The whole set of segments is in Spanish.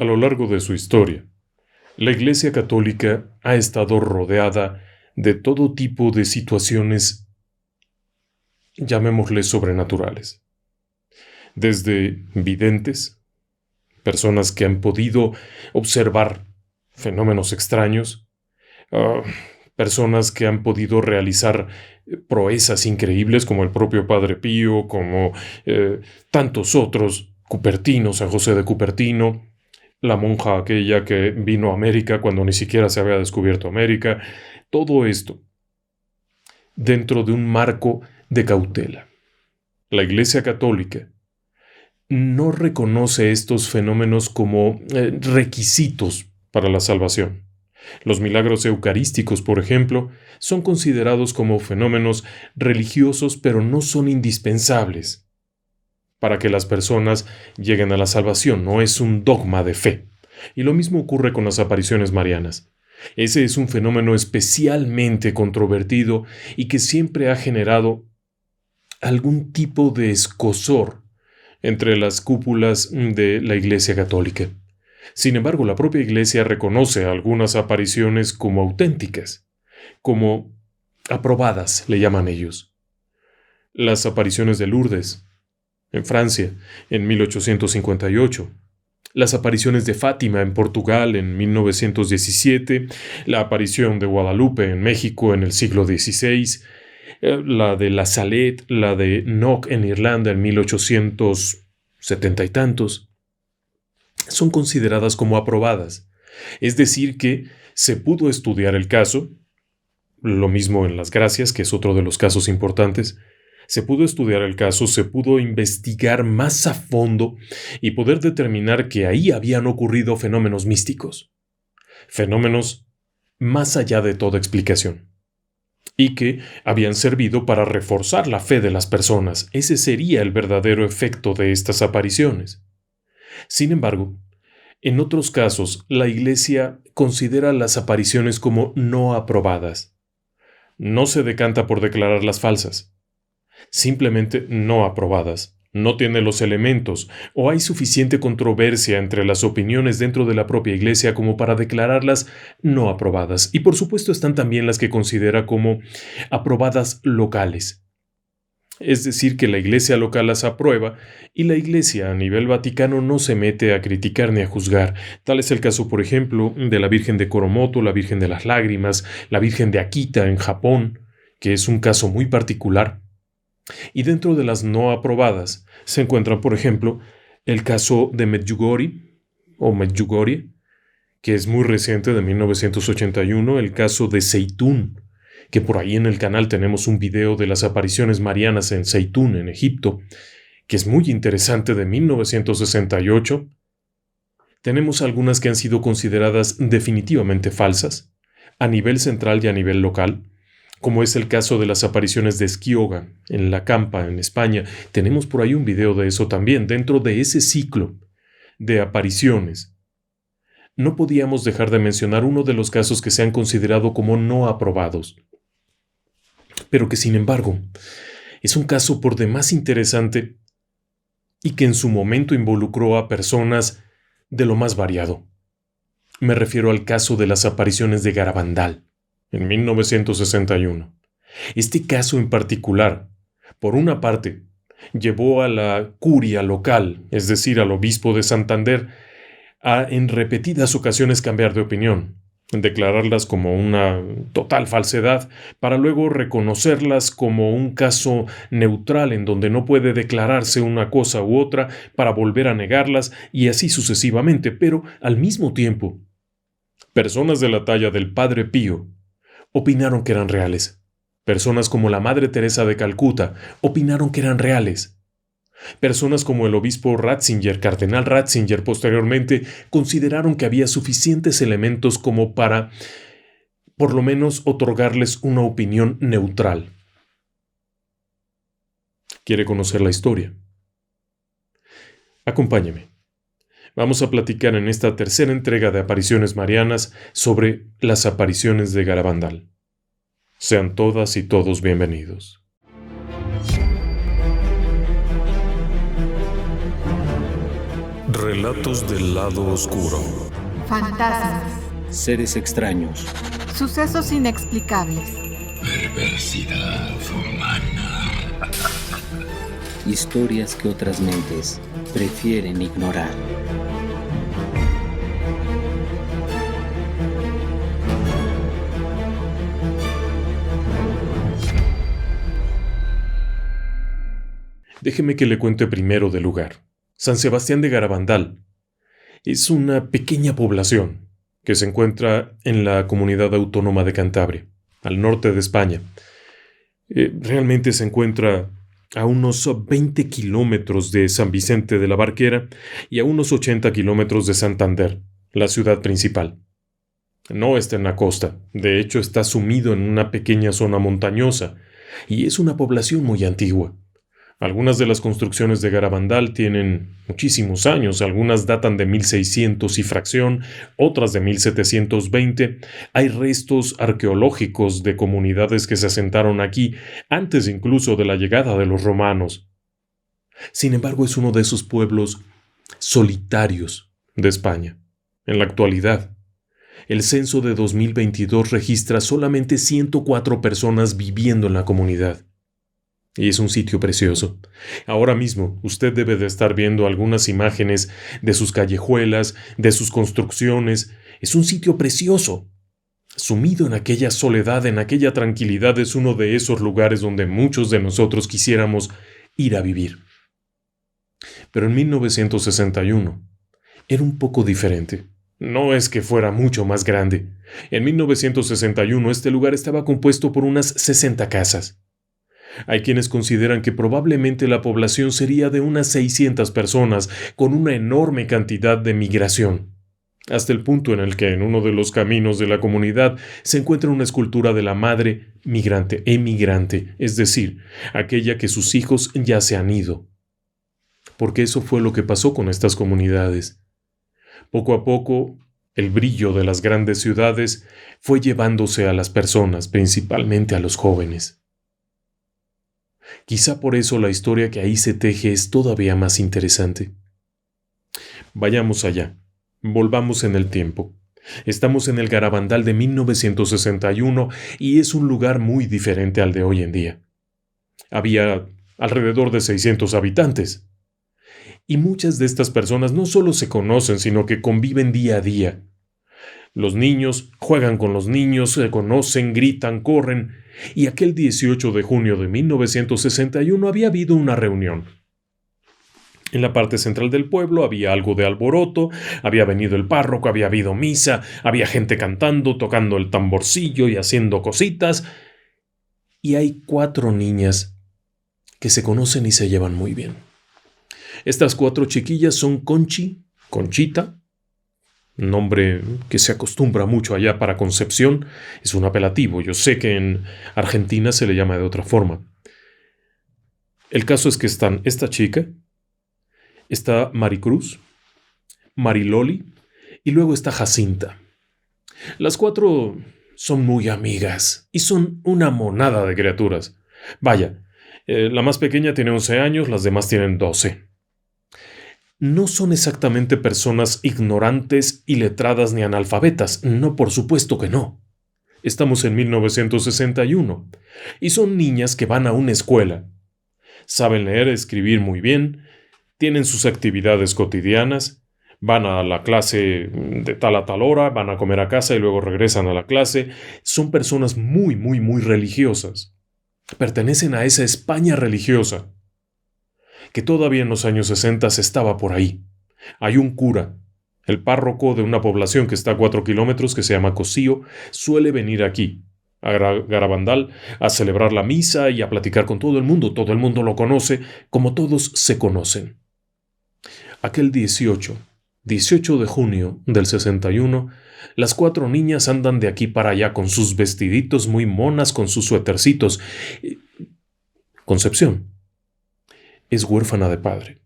A lo largo de su historia, la Iglesia Católica ha estado rodeada de todo tipo de situaciones, llamémosle sobrenaturales. Desde videntes, personas que han podido observar fenómenos extraños, personas que han podido realizar proezas increíbles como el propio Padre Pío, como tantos otros, Cupertino, San José de Cupertino, la monja aquella que vino a América cuando ni siquiera se había descubierto América, todo esto dentro de un marco de cautela. La Iglesia Católica no reconoce estos fenómenos como requisitos para la salvación. Los milagros eucarísticos, por ejemplo, son considerados como fenómenos religiosos, pero no son indispensables para que las personas lleguen a la salvación. No es un dogma de fe. Y lo mismo ocurre con las apariciones marianas. Ese es un fenómeno especialmente controvertido y que siempre ha generado algún tipo de escozor entre las cúpulas de la Iglesia Católica. Sin embargo, la propia Iglesia reconoce algunas apariciones como auténticas, como aprobadas, le llaman ellos. Las apariciones de Lourdes, en Francia, en 1858. Las apariciones de Fátima en Portugal en 1917, la aparición de Guadalupe en México en el siglo XVI, la de La Salette, la de Knock en Irlanda en 1870 y tantos, son consideradas como aprobadas. Es decir, que se pudo estudiar el caso, lo mismo en Las Gracias, que es otro de los casos importantes. Se pudo estudiar el caso, se pudo investigar más a fondo y poder determinar que ahí habían ocurrido fenómenos místicos, fenómenos más allá de toda explicación, y que habían servido para reforzar la fe de las personas. Ese sería el verdadero efecto de estas apariciones. Sin embargo, en otros casos, la Iglesia considera las apariciones como no aprobadas. No se decanta por declararlas falsas. Simplemente no aprobadas, no tiene los elementos, o hay suficiente controversia entre las opiniones dentro de la propia Iglesia como para declararlas no aprobadas. Y por supuesto están también las que considera como aprobadas locales. Es decir, que la Iglesia local las aprueba y la Iglesia a nivel vaticano no se mete a criticar ni a juzgar. Tal es el caso, por ejemplo, de la Virgen de Koromoto, la Virgen de las Lágrimas, la Virgen de Akita en Japón, que es un caso muy particular. Y dentro de las no aprobadas se encuentra, por ejemplo, el caso de Medjugorje, que es muy reciente, de 1981, el caso de Zeitún, que por ahí en el canal tenemos un video de las apariciones marianas en Zeitún, en Egipto, que es muy interesante, de 1968. Tenemos algunas que han sido consideradas definitivamente falsas, a nivel central y a nivel local, como es el caso de las apariciones de Esquioga en La Campa, en España. Tenemos por ahí un video de eso también, dentro de ese ciclo de apariciones. No podíamos dejar de mencionar uno de los casos que se han considerado como no aprobados, pero que sin embargo es un caso por demás interesante y que en su momento involucró a personas de lo más variado. Me refiero al caso de las apariciones de Garabandal en 1961. Este caso en particular, por una parte, llevó a la curia local, es decir, al obispo de Santander, a en repetidas ocasiones cambiar de opinión, declararlas como una total falsedad, para luego reconocerlas como un caso neutral en donde no puede declararse una cosa u otra, para volver a negarlas y así sucesivamente. Pero al mismo tiempo, personas de la talla del Padre Pío opinaron que eran reales. Personas como la Madre Teresa de Calcuta opinaron que eran reales. Personas como el obispo Ratzinger, cardenal Ratzinger, posteriormente consideraron que había suficientes elementos como para, por lo menos, otorgarles una opinión neutral. ¿Quiere conocer la historia? Acompáñeme. Vamos a platicar en esta tercera entrega de Apariciones Marianas sobre las apariciones de Garabandal. Sean todas y todos bienvenidos. Relatos del lado oscuro. Fantasmas. Seres extraños. Sucesos inexplicables. Perversidad humana. Historias que otras mentes prefieren ignorar. Déjeme que le cuente primero del lugar. San Sebastián de Garabandal es una pequeña población que se encuentra en la Comunidad Autónoma de Cantabria, al norte de España. Realmente se encuentra a unos 20 kilómetros de San Vicente de la Barquera y a unos 80 kilómetros de Santander, la ciudad principal. No está en la costa, de hecho está sumido en una pequeña zona montañosa, y es una población muy antigua. Algunas de las construcciones de Garabandal tienen muchísimos años, algunas datan de 1600 y fracción, otras de 1720. Hay restos arqueológicos de comunidades que se asentaron aquí antes incluso de la llegada de los romanos. Sin embargo, es uno de esos pueblos solitarios de España. En la actualidad, el censo de 2022 registra solamente 104 personas viviendo en la comunidad. Y es un sitio precioso. Ahora mismo usted debe de estar viendo algunas imágenes de sus callejuelas, de sus construcciones. Es un sitio precioso. Sumido en aquella soledad, en aquella tranquilidad, es uno de esos lugares donde muchos de nosotros quisiéramos ir a vivir. Pero en 1961 era un poco diferente. No es que fuera mucho más grande. En 1961 este lugar estaba compuesto por unas 60 casas. Hay quienes consideran que probablemente la población sería de unas 600 personas, con una enorme cantidad de migración, hasta el punto en el que en uno de los caminos de la comunidad se encuentra una escultura de la madre migrante, emigrante, es decir, aquella que sus hijos ya se han ido. Porque eso fue lo que pasó con estas comunidades. Poco a poco, el brillo de las grandes ciudades fue llevándose a las personas, principalmente a los jóvenes. Quizá por eso la historia que ahí se teje es todavía más interesante. Vayamos allá. Volvamos en el tiempo. Estamos en el Garabandal de 1961 y es un lugar muy diferente al de hoy en día. Había alrededor de 600 habitantes. Y muchas de estas personas no solo se conocen, sino que conviven día a día. Los niños juegan con los niños, se conocen, gritan, corren. Y aquel 18 de junio de 1961 había habido una reunión. En la parte central del pueblo había algo de alboroto, había venido el párroco, había habido misa, había gente cantando, tocando el tamborcillo y haciendo cositas. Y hay 4 niñas que se conocen y se llevan muy bien. Estas 4 chiquillas son Conchita, nombre que se acostumbra mucho allá para Concepción, es un apelativo. Yo sé que en Argentina se le llama de otra forma. El caso es que están esta chica, está Maricruz, Mariloli y luego está Jacinta. Las 4 son muy amigas y son una monada de criaturas. Vaya, la más pequeña tiene 11 años, las demás tienen 12. No son exactamente personas ignorantes, iletradas ni analfabetas. No, por supuesto que no. Estamos en 1961 y son niñas que van a una escuela. Saben leer y escribir muy bien, tienen sus actividades cotidianas, van a la clase de tal a tal hora, van a comer a casa y luego regresan a la clase. Son personas muy, muy, muy religiosas. Pertenecen a esa España religiosa que todavía en los años 60 estaba por ahí. Hay un cura, el párroco de una población que está a 4 kilómetros, que se llama Cosío, suele venir aquí, a Garabandal, a celebrar la misa y a platicar con todo el mundo lo conoce, como todos se conocen. Aquel 18 de junio del 61, las 4 niñas andan de aquí para allá con sus vestiditos muy monas, con sus suétercitos. Concepción es huérfana de padre.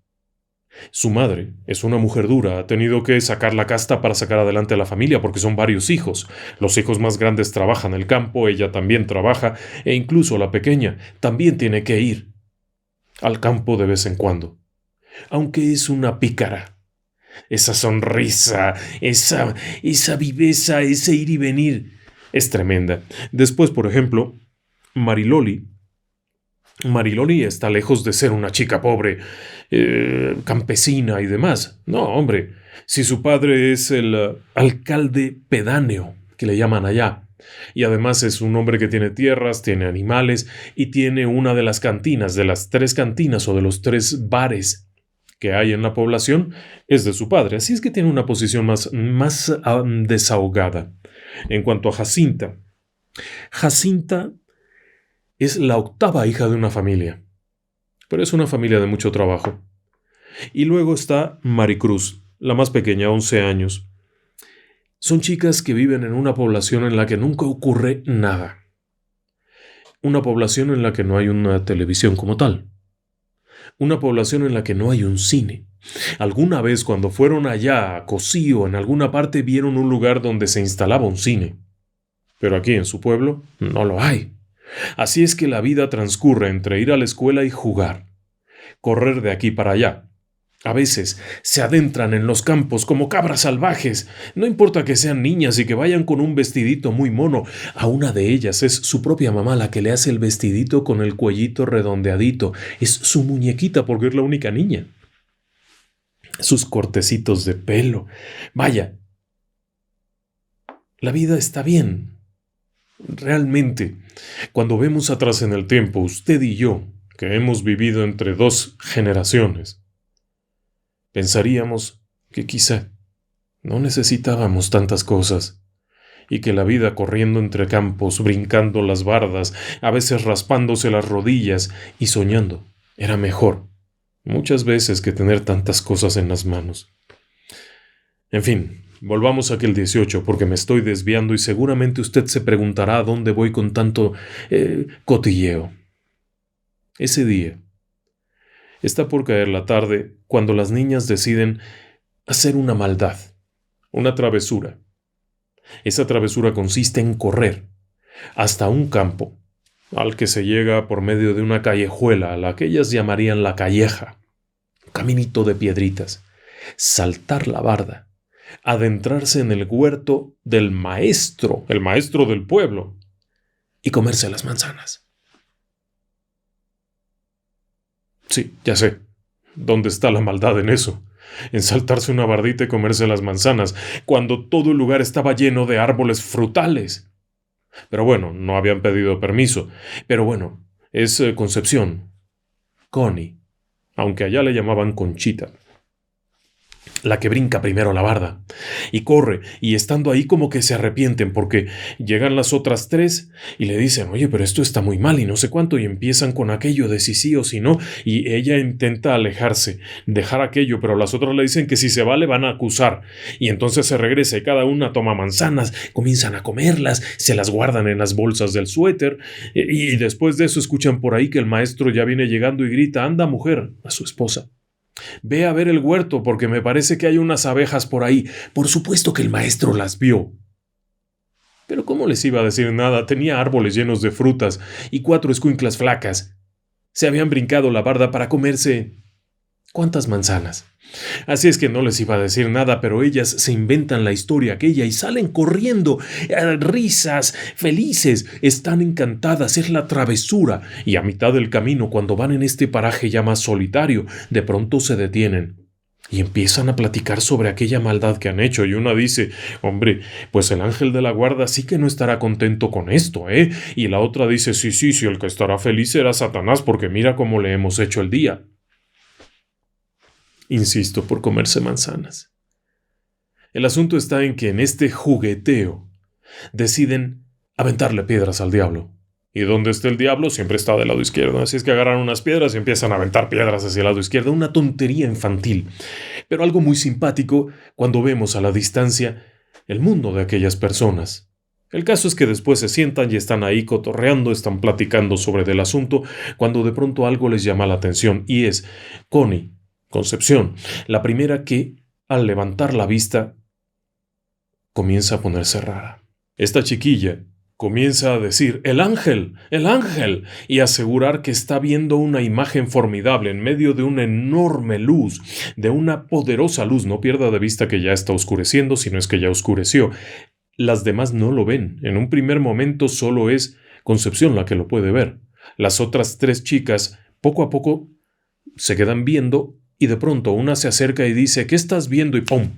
Su madre es una mujer dura, ha tenido que sacar la casta para sacar adelante a la familia porque son varios hijos. Los hijos más grandes trabajan en el campo, ella también trabaja e incluso la pequeña también tiene que ir al campo de vez en cuando. Aunque es una pícara. esa sonrisa, esa viveza, ese ir y venir, es tremenda. Después, por ejemplo, Mariloli. Mariloli está lejos de ser una chica pobre, campesina y demás. No, hombre, si su padre es el alcalde pedáneo, que le llaman allá, y además es un hombre que tiene tierras, tiene animales y tiene una de las cantinas, de las 3 cantinas o de los 3 bares que hay en la población, es de su padre. Así es que tiene una posición más desahogada. En cuanto a Jacinta, Jacinta es la 8ª hija de una familia, pero es una familia de mucho trabajo. Y luego está Maricruz, la más pequeña, 11 años. Son chicas que viven en una población en la que nunca ocurre nada. Una población en la que no hay una televisión como tal. Una población en la que no hay un cine. Alguna vez cuando fueron allá a Cosí o en alguna parte vieron un lugar donde se instalaba un cine. Pero aquí en su pueblo no lo hay. Así es que la vida transcurre entre ir a la escuela y jugar, correr de aquí para allá. A veces se adentran en los campos como cabras salvajes. No importa que sean niñas y que vayan con un vestidito muy mono. A una de ellas es su propia mamá la que le hace el vestidito con el cuellito redondeadito. Es su muñequita porque es la única niña. Sus cortecitos de pelo. Vaya, la vida está bien. Realmente, cuando vemos atrás en el tiempo, usted y yo, que hemos vivido entre 2 generaciones, pensaríamos que quizá no necesitábamos tantas cosas y que la vida corriendo entre campos, brincando las bardas, a veces raspándose las rodillas y soñando, era mejor, muchas veces, que tener tantas cosas en las manos. En fin, volvamos a aquel 18 porque me estoy desviando y seguramente usted se preguntará a dónde voy con tanto cotilleo. Ese día está por caer la tarde cuando las niñas deciden hacer una maldad, una travesura. Esa travesura consiste en correr hasta un campo al que se llega por medio de una callejuela a la que ellas llamarían la calleja, un caminito de piedritas, saltar la barda, adentrarse en el huerto del maestro, el maestro del pueblo, y comerse las manzanas. Sí, ya sé. ¿Dónde está la maldad en eso? En saltarse una bardita y comerse las manzanas, cuando todo el lugar estaba lleno de árboles frutales. Pero bueno, no habían pedido permiso. Pero bueno, es Concepción. Connie. Aunque allá le llamaban Conchita. La que brinca primero la barda, y corre, y estando ahí como que se arrepienten porque llegan las otras 3 y le dicen, oye, pero esto está muy mal y no sé cuánto, y empiezan con aquello de si sí o si no, y ella intenta alejarse, dejar aquello, pero las otras le dicen que si se va le van a acusar, y entonces se regresa y cada una toma manzanas, comienzan a comerlas, se las guardan en las bolsas del suéter, y después de eso escuchan por ahí que el maestro ya viene llegando y grita, anda mujer, a su esposa. Ve a ver el huerto porque me parece que hay unas abejas por ahí. Por supuesto que el maestro las vio. Pero ¿cómo les iba a decir nada? Tenía árboles llenos de frutas y 4 escuinclas flacas. Se habían brincado la barda para comerse... ¿cuántas manzanas? Así es que no les iba a decir nada, pero ellas se inventan la historia aquella y salen corriendo, risas, felices, están encantadas, es la travesura, y a mitad del camino, cuando van en este paraje ya más solitario, de pronto se detienen y empiezan a platicar sobre aquella maldad que han hecho, y una dice, hombre, pues el ángel de la guarda sí que no estará contento con esto, ¿eh? Y la otra dice, sí, el que estará feliz será Satanás, porque mira cómo le hemos hecho el día. Insisto, por comerse manzanas. El asunto está en que en este jugueteo deciden aventarle piedras al diablo. Y donde esté el diablo siempre está del lado izquierdo. Así es que agarran unas piedras y empiezan a aventar piedras hacia el lado izquierdo. Una tontería infantil. Pero algo muy simpático cuando vemos a la distancia el mundo de aquellas personas. El caso es que después se sientan y están ahí cotorreando, están platicando sobre el asunto, cuando de pronto algo les llama la atención. Y es Connie, Concepción, la primera que, al levantar la vista, comienza a ponerse rara. Esta chiquilla comienza a decir ¡el ángel! ¡El ángel! Y asegurar que está viendo una imagen formidable en medio de una enorme luz, de una poderosa luz. No pierda de vista que ya está oscureciendo, sino es que ya oscureció. Las demás no lo ven. En un primer momento solo es Concepción la que lo puede ver. Las otras 3 chicas poco a poco se quedan viendo y de pronto una se acerca y dice ¿qué estás viendo? Y ¡pum!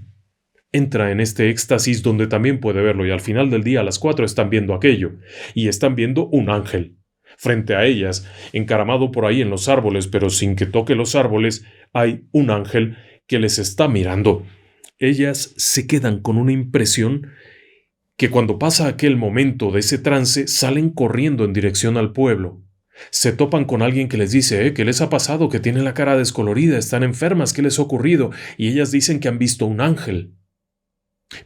Entra en este éxtasis donde también puede verlo y al final del día a las 4 están viendo aquello y están viendo un ángel. Frente a ellas, encaramado por ahí en los árboles, pero sin que toque los árboles, hay un ángel que les está mirando. Ellas se quedan con una impresión que cuando pasa aquel momento de ese trance salen corriendo en dirección al pueblo. Se topan con alguien que les dice, ¿qué les ha pasado? Que tienen la cara descolorida, están enfermas, ¿qué les ha ocurrido? Y ellas dicen que han visto un ángel.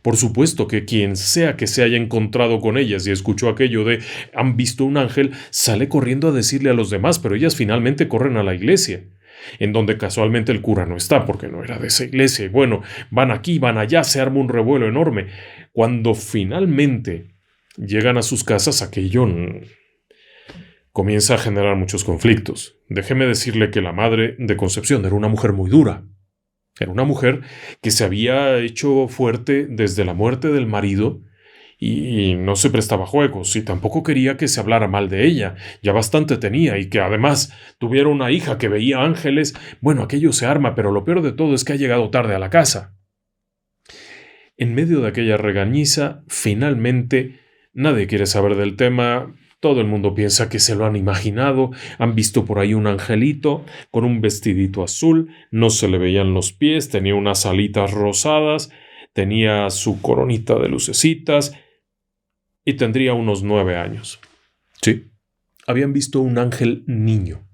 Por supuesto que quien sea que se haya encontrado con ellas y escuchó aquello de han visto un ángel, sale corriendo a decirle a los demás, pero ellas finalmente corren a la iglesia, en donde casualmente el cura no está, porque no era de esa iglesia. Y bueno, van aquí, van allá, se arma un revuelo enorme. Cuando finalmente llegan a sus casas, aquello comienza a generar muchos conflictos. Déjeme decirle que la madre de Concepción era una mujer muy dura. Era una mujer que se había hecho fuerte desde la muerte del marido y no se prestaba juegos y tampoco quería que se hablara mal de ella. Ya bastante tenía y que además tuviera una hija que veía ángeles. Bueno, aquello se arma, pero lo peor de todo es que ha llegado tarde a la casa. En medio de aquella regañiza, finalmente nadie quiere saber del tema. Todo el mundo piensa que se lo han imaginado, han visto por ahí un angelito con un vestidito azul, no se le veían los pies, tenía unas alitas rosadas, tenía su coronita de lucecitas y tendría unos 9 años. Sí, habían visto un ángel niño.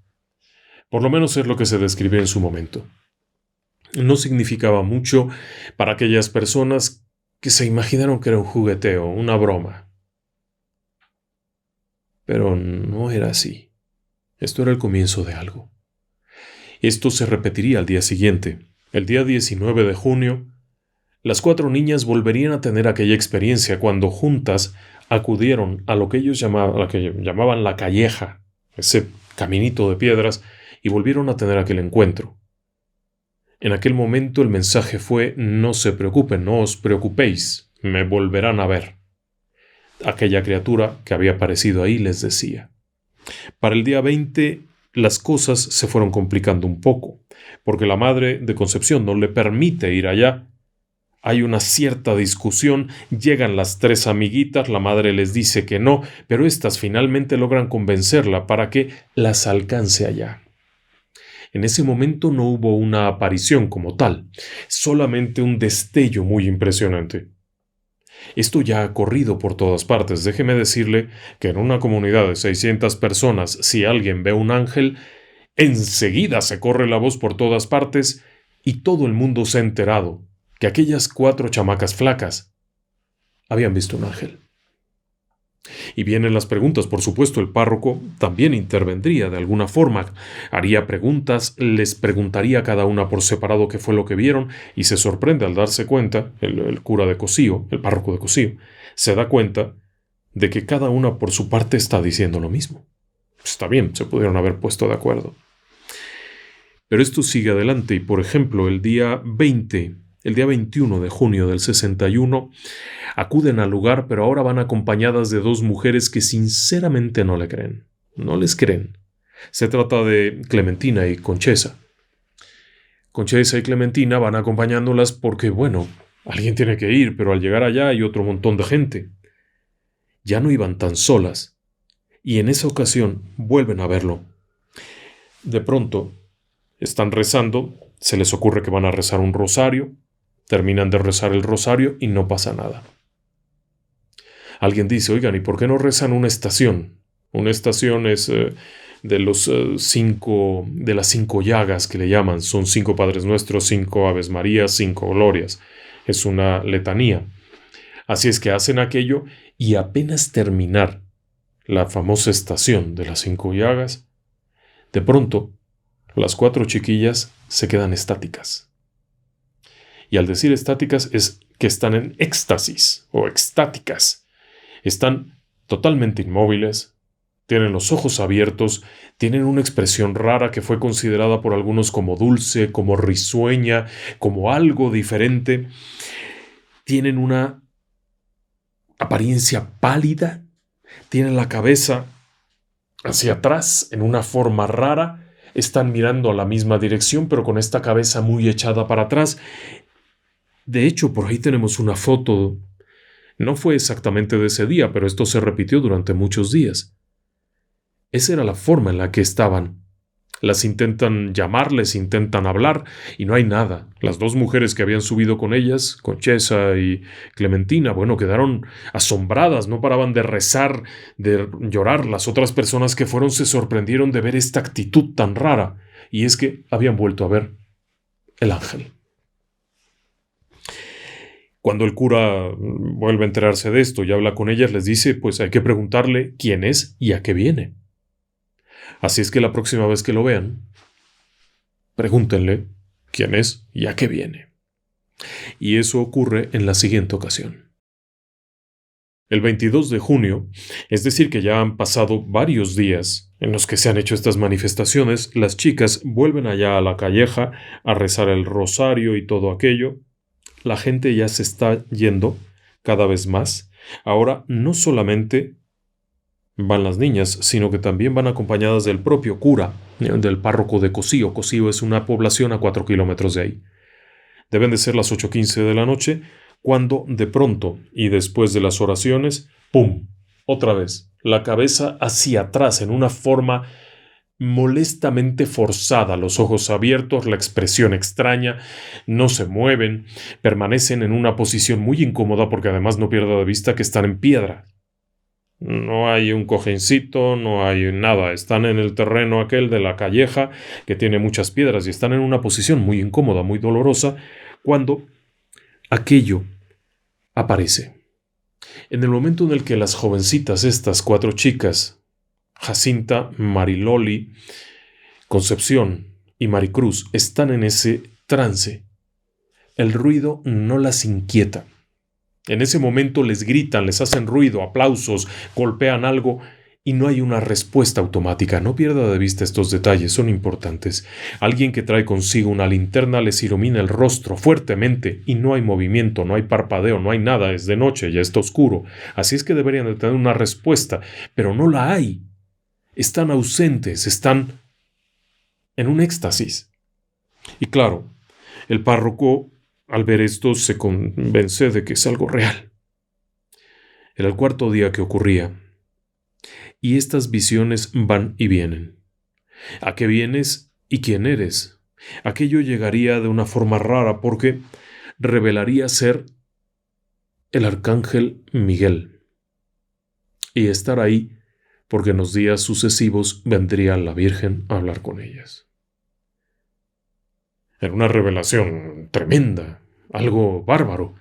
Por lo menos es lo que se describió en su momento. No significaba mucho para aquellas personas que se imaginaron que era un jugueteo, una broma. Pero no era así. Esto era el comienzo de algo. Esto se repetiría al día siguiente. El día 19 de junio, las 4 niñas volverían a tener aquella experiencia cuando juntas acudieron a lo que ellos llamaban la calleja, ese caminito de piedras, y volvieron a tener aquel encuentro. En aquel momento el mensaje fue: no se preocupen, no os preocupéis, me volverán a ver. Aquella criatura que había aparecido ahí les decía. Para el día 20 las cosas se fueron complicando un poco, porque la madre de Concepción no le permite ir allá. Hay una cierta discusión, llegan las 3 amiguitas, la madre les dice que no, pero éstas finalmente logran convencerla para que las alcance allá. En ese momento no hubo una aparición como tal, solamente un destello muy impresionante. Esto ya ha corrido por todas partes. Déjeme decirle que en una comunidad de 600 personas, si alguien ve un ángel, enseguida se corre la voz por todas partes y todo el mundo se ha enterado que aquellas 4 chamacas flacas habían visto un ángel. Y vienen las preguntas, por supuesto, el párroco también intervendría de alguna forma, haría preguntas, les preguntaría a cada una por separado qué fue lo que vieron y se sorprende al darse cuenta, el cura de Cocío, el párroco de Cocío, se da cuenta de que cada una por su parte está diciendo lo mismo. Está bien, se pudieron haber puesto de acuerdo. Pero esto sigue adelante y, por ejemplo, el día 21 de junio del 61, acuden al lugar, pero ahora van acompañadas de 2 mujeres que sinceramente no le creen. No les creen. Se trata de Clementina y Conchesa. Conchesa y Clementina van acompañándolas porque, bueno, alguien tiene que ir, pero al llegar allá hay otro montón de gente. Ya no iban tan solas, y en esa ocasión vuelven a verlo. De pronto, están rezando, se les ocurre que van a rezar un rosario, terminan de rezar el rosario y no pasa nada. Alguien dice, oigan, ¿y por qué no rezan una estación? Una estación es de las 5 llagas que le llaman. Son 5 Padres Nuestros, 5 Aves Marías, 5 Glorias. Es una letanía. Así es que hacen aquello y apenas terminar la famosa estación de las 5 llagas, de pronto las 4 chiquillas se quedan estáticas. Y al decir estáticas es que están en éxtasis o extáticas. Están totalmente inmóviles, tienen los ojos abiertos, tienen una expresión rara que fue considerada por algunos como dulce, como risueña, como algo diferente. Tienen una apariencia pálida, tienen la cabeza hacia atrás en una forma rara, están mirando a la misma dirección pero con esta cabeza muy echada para atrás. De hecho, por ahí tenemos una foto. No fue exactamente de ese día, pero esto se repitió durante muchos días. Esa era la forma en la que estaban. Las intentan llamar, les intentan hablar, y no hay nada. Las dos mujeres que habían subido con ellas, Conchesa y Clementina, bueno, quedaron asombradas, no paraban de rezar, de llorar. Las otras personas que fueron se sorprendieron de ver esta actitud tan rara, y es que habían vuelto a ver el ángel. Cuando el cura vuelve a enterarse de esto y habla con ellas, les dice, pues hay que preguntarle quién es y a qué viene. Así es que la próxima vez que lo vean, pregúntenle quién es y a qué viene. Y eso ocurre en la siguiente ocasión. El 22 de junio, es decir que ya han pasado varios días en los que se han hecho estas manifestaciones, las chicas vuelven allá a la calleja a rezar el rosario y todo aquello. La gente ya se está yendo cada vez más. Ahora no solamente van las niñas, sino que también van acompañadas del propio cura, del párroco de Cocío. Cocío es una población a 4 kilómetros de ahí. Deben de ser las 8:15 de la noche, cuando de pronto, y después de las oraciones, ¡pum!, otra vez, la cabeza hacia atrás en una forma molestamente forzada, los ojos abiertos, la expresión extraña, no se mueven, permanecen en una posición muy incómoda porque además no pierda de vista que están en piedra. No hay un cojincito, no hay nada, están en el terreno aquel de la calleja que tiene muchas piedras y están en una posición muy incómoda, muy dolorosa, cuando aquello aparece. En el momento en el que las jovencitas, estas 4 chicas, Jacinta, Mariloli, Concepción y Maricruz, están en ese trance, el ruido no las inquieta. En ese momento les gritan, les hacen ruido, aplausos, golpean algo y no hay una respuesta automática. No pierda de vista estos detalles, son importantes. Alguien que trae consigo una linterna les ilumina el rostro fuertemente y no hay movimiento, no hay parpadeo, no hay nada, es de noche, ya está oscuro. Así es que deberían de tener una respuesta, pero no la hay. Están ausentes, están en un éxtasis. Y claro, el párroco, al ver esto, se convence de que es algo real. Era el 4.º día que ocurría. Y estas visiones van y vienen. ¿A qué vienes y quién eres? Aquello llegaría de una forma rara porque revelaría ser el arcángel Miguel. Y estar ahí porque en los días sucesivos vendría la Virgen a hablar con ellas. Era una revelación tremenda, algo bárbaro.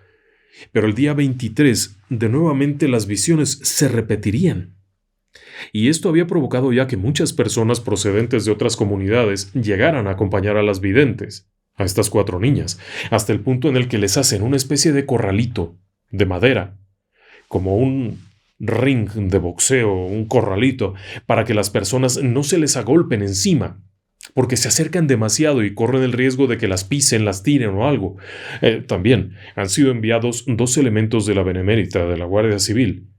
Pero el día 23, de nuevamente las visiones se repetirían. Y esto había provocado ya que muchas personas procedentes de otras comunidades llegaran a acompañar a las videntes, a estas 4 niñas, hasta el punto en el que les hacen una especie de corralito de madera, como un ring de boxeo, un corralito, para que las personas no se les agolpen encima, porque se acercan demasiado y corren el riesgo de que las pisen, las tiren o algo. También han sido enviados 2 elementos de la Benemérita de la Guardia Civil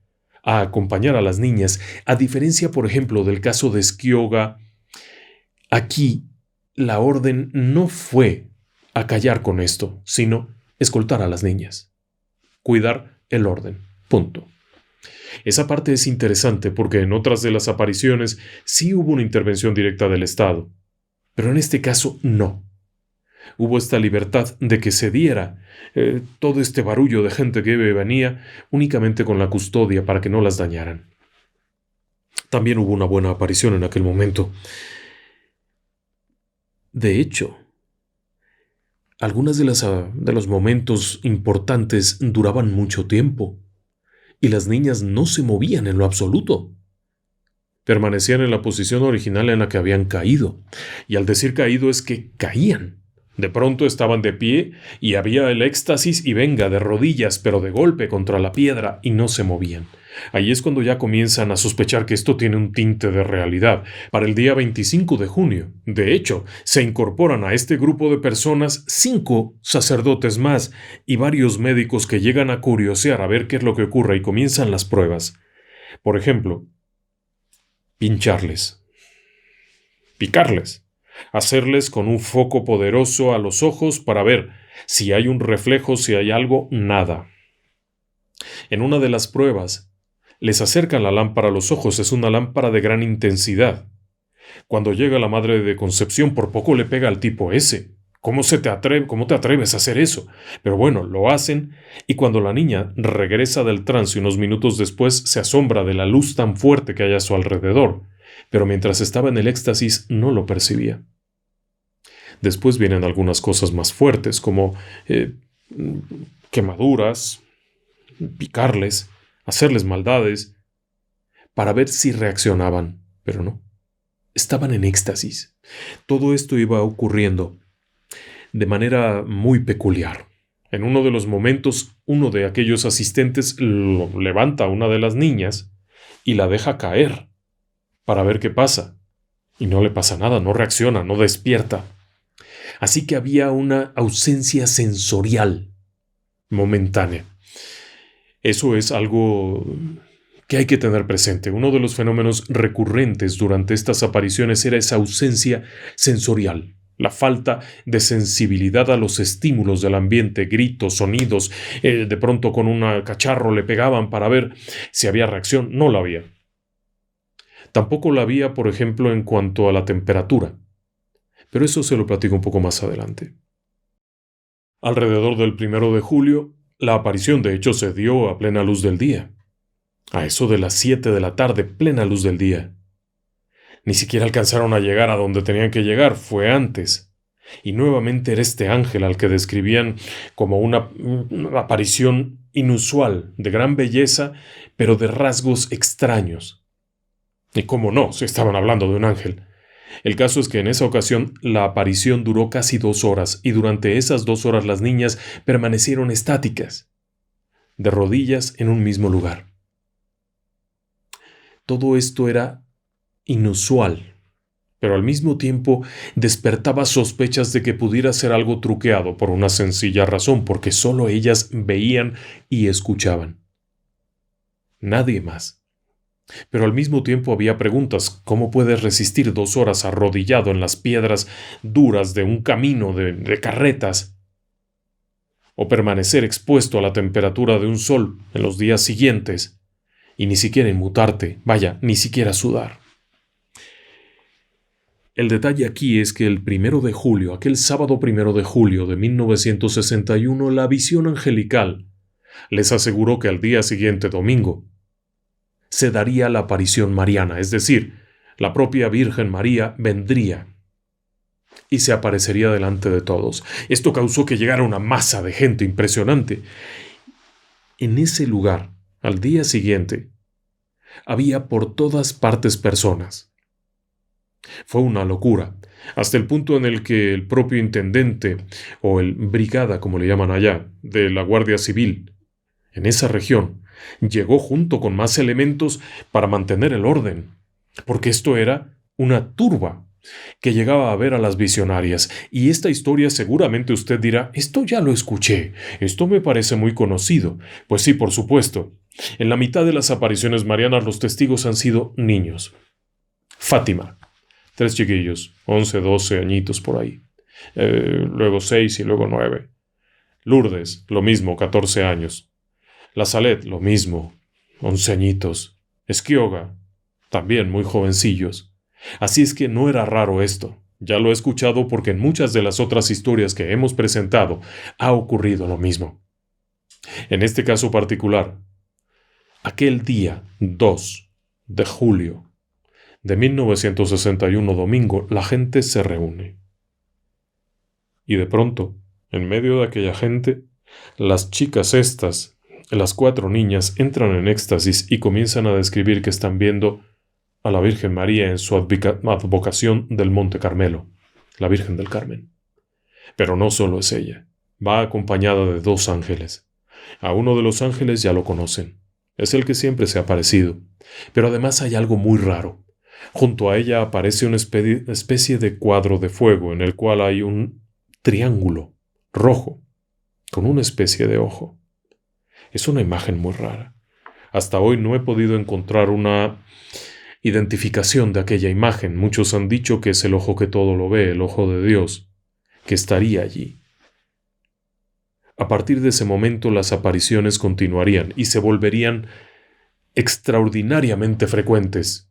a acompañar a las niñas, a diferencia, por ejemplo, del caso de Esquioga. Aquí la orden no fue acallar con esto, sino escoltar a las niñas, cuidar el orden, punto. Esa parte es interesante porque en otras de las apariciones sí hubo una intervención directa del Estado, pero en este caso no. Hubo esta libertad de que se diera todo este barullo de gente que iba y venía únicamente con la custodia para que no las dañaran. También hubo una buena aparición en aquel momento. De hecho, algunas de los momentos importantes duraban mucho tiempo y las niñas no se movían en lo absoluto. Permanecían en la posición original en la que habían caído. Y al decir caído es que caían. De pronto estaban de pie y había el éxtasis y venga de rodillas, pero de golpe contra la piedra y no se movían. Ahí es cuando ya comienzan a sospechar que esto tiene un tinte de realidad. Para el día 25 de junio, de hecho, se incorporan a este grupo de personas 5 sacerdotes más y varios médicos que llegan a curiosear a ver qué es lo que ocurre y comienzan las pruebas. Por ejemplo, pincharles, picarles, hacerles con un foco poderoso a los ojos para ver si hay un reflejo, si hay algo, nada. En una de las pruebas, les acercan la lámpara a los ojos, es una lámpara de gran intensidad. Cuando llega la madre de Concepción, por poco le pega al tipo ese. ¿Cómo te atreves a hacer eso? Pero bueno, lo hacen, y cuando la niña regresa del trance unos minutos después, se asombra de la luz tan fuerte que hay a su alrededor. Pero mientras estaba en el éxtasis no lo percibía. Después vienen algunas cosas más fuertes, como quemaduras, picarles, hacerles maldades, para ver si reaccionaban, pero no. Estaban en éxtasis. Todo esto iba ocurriendo de manera muy peculiar. En uno de los momentos, uno de aquellos asistentes levanta a una de las niñas y la deja caer para ver qué pasa. Y no le pasa nada, no reacciona, no despierta. Así que había una ausencia sensorial momentánea. Eso es algo que hay que tener presente. Uno de los fenómenos recurrentes durante estas apariciones era esa ausencia sensorial, la falta de sensibilidad a los estímulos del ambiente, gritos, sonidos. De pronto con un cacharro le pegaban para ver si había reacción. No la había. Tampoco la había, por ejemplo, en cuanto a la temperatura. Pero eso se lo platico un poco más adelante. Alrededor del 1 de julio, la aparición de hecho se dio a plena luz del día. A eso de las 7 de la tarde, plena luz del día. Ni siquiera alcanzaron a llegar a donde tenían que llegar, fue antes. Y nuevamente era este ángel al que describían como una aparición inusual, de gran belleza, pero de rasgos extraños. Y cómo no, se estaban hablando de un ángel. El caso es que en esa ocasión la aparición duró casi 2 horas y durante esas 2 horas las niñas permanecieron estáticas, de rodillas en un mismo lugar. Todo esto era inusual, pero al mismo tiempo despertaba sospechas de que pudiera ser algo truqueado por una sencilla razón, porque solo ellas veían y escuchaban. Nadie más. Pero al mismo tiempo había preguntas. ¿Cómo puedes resistir 2 horas arrodillado en las piedras duras de un camino de carretas? ¿O permanecer expuesto a la temperatura de un sol en los días siguientes y ni siquiera inmutarte, vaya, ni siquiera sudar? El detalle aquí es que el 1 de julio, aquel sábado 1 de julio de 1961, la visión angelical les aseguró que al día siguiente, domingo, se daría la aparición mariana, es decir, la propia Virgen María vendría y se aparecería delante de todos. Esto causó que llegara una masa de gente impresionante. En ese lugar, al día siguiente, había por todas partes personas. Fue una locura, hasta el punto en el que el propio intendente, o el brigada, como le llaman allá, de la Guardia Civil, en esa región, llegó junto con más elementos para mantener el orden, porque esto era una turba que llegaba a ver a las visionarias. Y esta historia seguramente usted dirá, esto ya lo escuché, esto me parece muy conocido. Pues sí, por supuesto. En la mitad de las apariciones marianas los testigos han sido niños. Fátima, 3 chiquillos, 11, 12 añitos por ahí. Luego 6 y luego 9. Lourdes, lo mismo, 14 años. La Salet, lo mismo, 11 añitos. Esquioga, también muy jovencillos. Así es que no era raro esto. Ya lo he escuchado porque en muchas de las otras historias que hemos presentado ha ocurrido lo mismo. En este caso particular, aquel día 2 de julio de 1961, domingo, la gente se reúne. Y de pronto, en medio de aquella gente, las chicas estas, las 4 niñas, entran en éxtasis y comienzan a describir que están viendo a la Virgen María en su advocación del Monte Carmelo, la Virgen del Carmen. Pero no solo es ella. Va acompañada de 2 ángeles. A uno de los ángeles ya lo conocen. Es el que siempre se ha aparecido. Pero además hay algo muy raro. Junto a ella aparece una especie de cuadro de fuego en el cual hay un triángulo rojo con una especie de ojo. Es una imagen muy rara. Hasta hoy no he podido encontrar una identificación de aquella imagen. Muchos han dicho que es el ojo que todo lo ve, el ojo de Dios, que estaría allí. A partir de ese momento las apariciones continuarían y se volverían extraordinariamente frecuentes.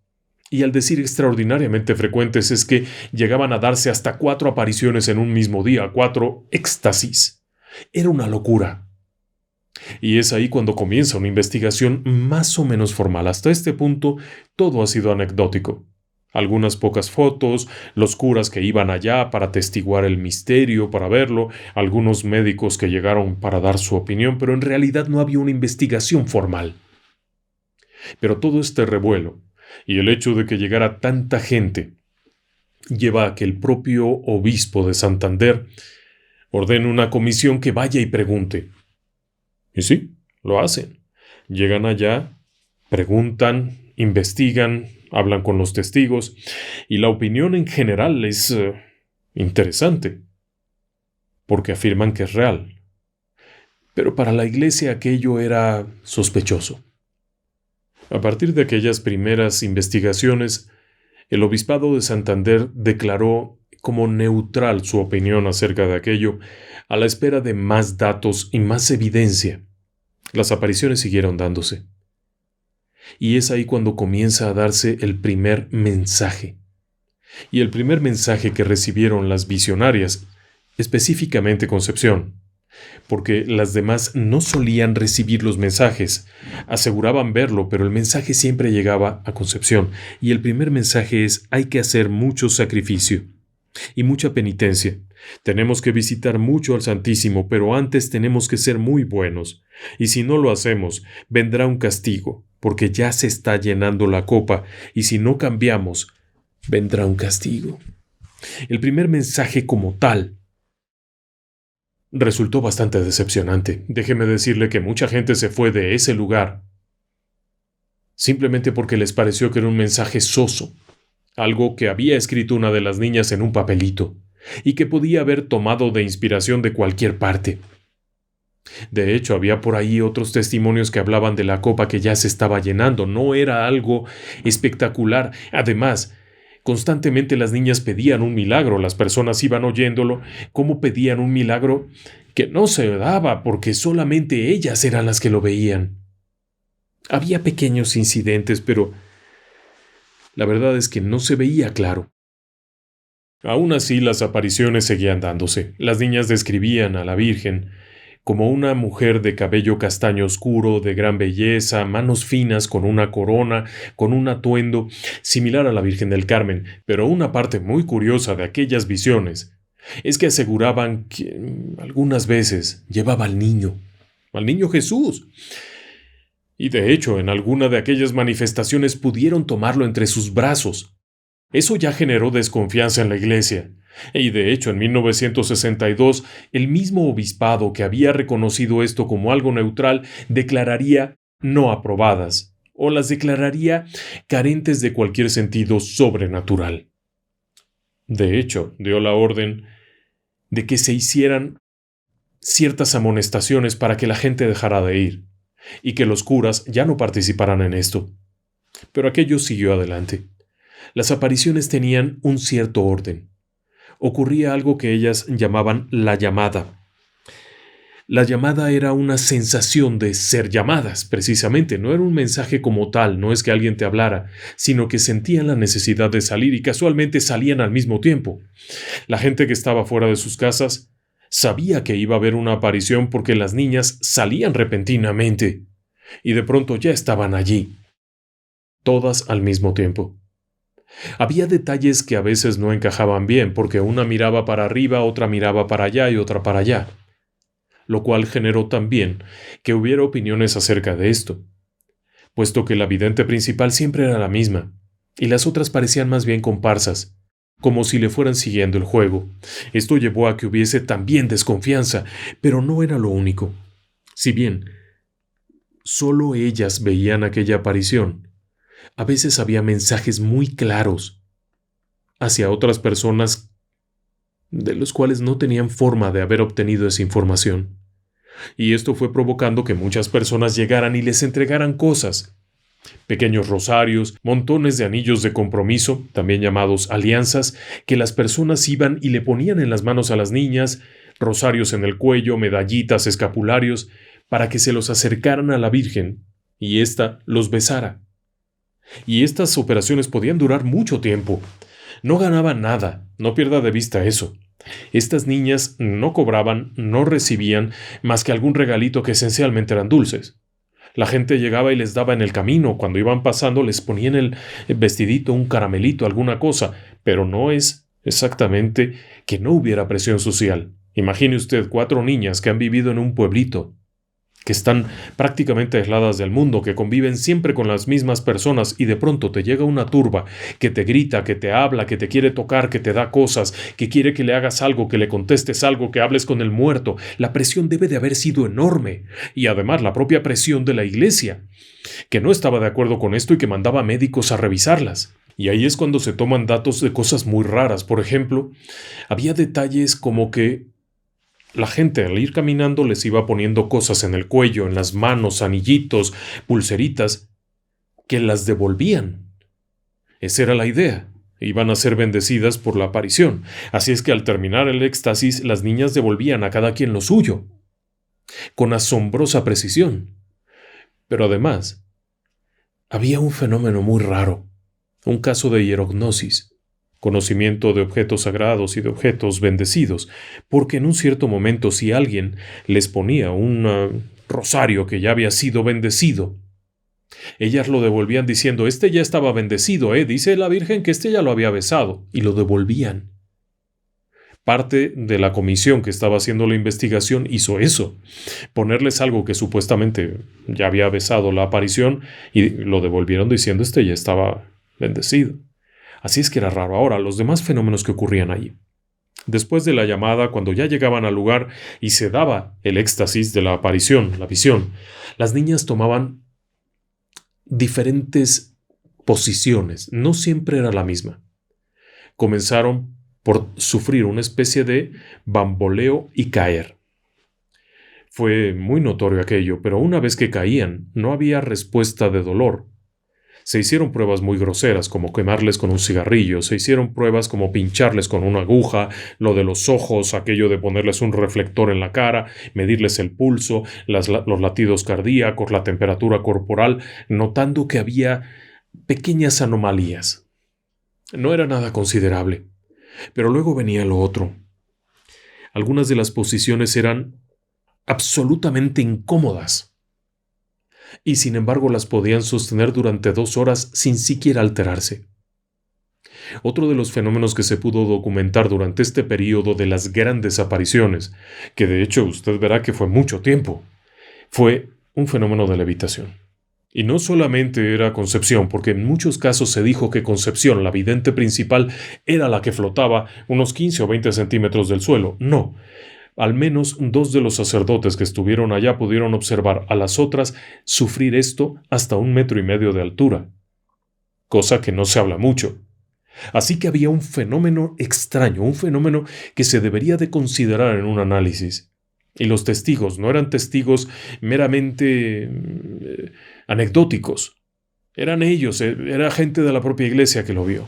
Y al decir extraordinariamente frecuentes es que llegaban a darse hasta 4 apariciones en un mismo día, 4 éxtasis. Era una locura. Y es ahí cuando comienza una investigación más o menos formal. Hasta este punto todo ha sido anecdótico. Algunas pocas fotos, los curas que iban allá para atestiguar el misterio, para verlo, algunos médicos que llegaron para dar su opinión, pero en realidad no había una investigación formal. Pero todo este revuelo y el hecho de que llegara tanta gente lleva a que el propio obispo de Santander ordene una comisión que vaya y pregunte. Y sí, lo hacen. Llegan allá, preguntan, investigan, hablan con los testigos, y la opinión en general es interesante, porque afirman que es real. Pero para la iglesia aquello era sospechoso. A partir de aquellas primeras investigaciones, el obispado de Santander declaró como neutral su opinión acerca de aquello, a la espera de más datos y más evidencia. Las apariciones siguieron dándose. Y es ahí cuando comienza a darse el primer mensaje. Y el primer mensaje que recibieron las visionarias, específicamente Concepción, porque las demás no solían recibir los mensajes, aseguraban verlo, pero el mensaje siempre llegaba a Concepción. Y el primer mensaje es: hay que hacer mucho sacrificio y mucha penitencia. Tenemos que visitar mucho al Santísimo, pero antes tenemos que ser muy buenos. Y si no lo hacemos, vendrá un castigo, porque ya se está llenando la copa, y si no cambiamos, vendrá un castigo. El primer mensaje como tal resultó bastante decepcionante. Déjeme decirle que mucha gente se fue de ese lugar simplemente porque les pareció que era un mensaje soso, algo que había escrito una de las niñas en un papelito, y que podía haber tomado de inspiración de cualquier parte. De hecho, había por ahí otros testimonios que hablaban de la copa que ya se estaba llenando. No era algo espectacular. Además, constantemente las niñas pedían un milagro. Las personas iban oyéndolo como pedían un milagro que no se daba porque solamente ellas eran las que lo veían. Había pequeños incidentes, pero la verdad es que no se veía claro. Aún así, las apariciones seguían dándose. Las niñas describían a la Virgen como una mujer de cabello castaño oscuro, de gran belleza, manos finas, con una corona, con un atuendo similar a la Virgen del Carmen. Pero una parte muy curiosa de aquellas visiones es que aseguraban que algunas veces llevaba al niño Jesús. Y de hecho, en alguna de aquellas manifestaciones pudieron tomarlo entre sus brazos. Eso ya generó desconfianza en la iglesia. Y de hecho, en 1962, el mismo obispado que había reconocido esto como algo neutral declararía no aprobadas, o las declararía carentes de cualquier sentido sobrenatural. De hecho, dio la orden de que se hicieran ciertas amonestaciones para que la gente dejara de ir, y que los curas ya no participaran en esto. Pero aquello siguió adelante. Las apariciones tenían un cierto orden. Ocurría algo que ellas llamaban la llamada. La llamada era una sensación de ser llamadas, precisamente. No era un mensaje como tal, no es que alguien te hablara, sino que sentían la necesidad de salir y casualmente salían al mismo tiempo. La gente que estaba fuera de sus casas sabía que iba a haber una aparición porque las niñas salían repentinamente y de pronto ya estaban allí, todas al mismo tiempo. Había detalles que a veces no encajaban bien porque una miraba para arriba, otra miraba para allá y otra para allá, lo cual generó también que hubiera opiniones acerca de esto, puesto que la vidente principal siempre era la misma y las otras parecían más bien comparsas. como si le fueran siguiendo el juego. Esto llevó a que hubiese también desconfianza, pero no era lo único. Si bien solo ellas veían aquella aparición, a veces había mensajes muy claros hacia otras personas de los cuales no tenían forma de haber obtenido esa información. Y esto fue provocando que muchas personas llegaran y les entregaran cosas. Pequeños rosarios, montones de anillos de compromiso, también llamados alianzas, que las personas iban y le ponían en las manos a las niñas, rosarios en el cuello, medallitas, escapularios, para que se los acercaran a la Virgen y ésta los besara. Y estas operaciones podían durar mucho tiempo. No ganaban nada, no pierda de vista eso. Estas niñas no cobraban, no recibían más que algún regalito que esencialmente eran dulces. La gente llegaba y les daba en el camino, cuando iban pasando les ponían el vestidito, un caramelito, alguna cosa, pero no es exactamente que no hubiera presión social. Imagine usted 4 niñas que han vivido en un pueblito, que están prácticamente aisladas del mundo, que conviven siempre con las mismas personas y de pronto te llega una turba que te grita, que te habla, que te quiere tocar, que te da cosas, que quiere que le hagas algo, que le contestes algo, que hables con el muerto. La presión debe de haber sido enorme. Y además la propia presión de la iglesia, que no estaba de acuerdo con esto y que mandaba médicos a revisarlas. Y ahí es cuando se toman datos de cosas muy raras. Por ejemplo, había detalles como que la gente al ir caminando les iba poniendo cosas en el cuello, en las manos, anillitos, pulseritas, que las devolvían. Esa era la idea. Iban a ser bendecidas por la aparición. Así es que al terminar el éxtasis, las niñas devolvían a cada quien lo suyo, con asombrosa precisión. Pero además, había un fenómeno muy raro, un caso de hierognosis, conocimiento de objetos sagrados y de objetos bendecidos, porque en un cierto momento si alguien les ponía un rosario que ya había sido bendecido, ellas lo devolvían diciendo, este ya estaba bendecido, dice la Virgen que este ya lo había besado, y lo devolvían. Parte de la comisión que estaba haciendo la investigación hizo eso, ponerles algo que supuestamente ya había besado la aparición y lo devolvieron diciendo, este ya estaba bendecido. Así es que era raro. Ahora, los demás fenómenos que ocurrían allí. Después de la llamada, cuando ya llegaban al lugar y se daba el éxtasis de la aparición, la visión, las niñas tomaban diferentes posiciones. No siempre era la misma. Comenzaron por sufrir una especie de bamboleo y caer. Fue muy notorio aquello, pero una vez que caían, no había respuesta de dolor. Se hicieron pruebas muy groseras, como quemarles con un cigarrillo, se hicieron pruebas como pincharles con una aguja, lo de los ojos, aquello de ponerles un reflector en la cara, medirles el pulso, los latidos cardíacos, la temperatura corporal, notando que había pequeñas anomalías. No era nada considerable. Pero luego venía lo otro. Algunas de las posiciones eran absolutamente incómodas. Y sin embargo las podían sostener durante 2 horas sin siquiera alterarse. Otro de los fenómenos que se pudo documentar durante este periodo de las grandes apariciones, que de hecho usted verá que fue mucho tiempo, fue un fenómeno de levitación. Y no solamente era Concepción, porque en muchos casos se dijo que Concepción, la vidente principal, era la que flotaba unos 15 o 20 centímetros del suelo. No. Al menos 2 de los sacerdotes que estuvieron allá pudieron observar a las otras sufrir esto hasta 1,5 metros de altura, cosa que no se habla mucho. Así que había un fenómeno extraño, un fenómeno que se debería de considerar en un análisis. Y los testigos no eran testigos meramente anecdóticos. Eran ellos, era gente de la propia iglesia que lo vio.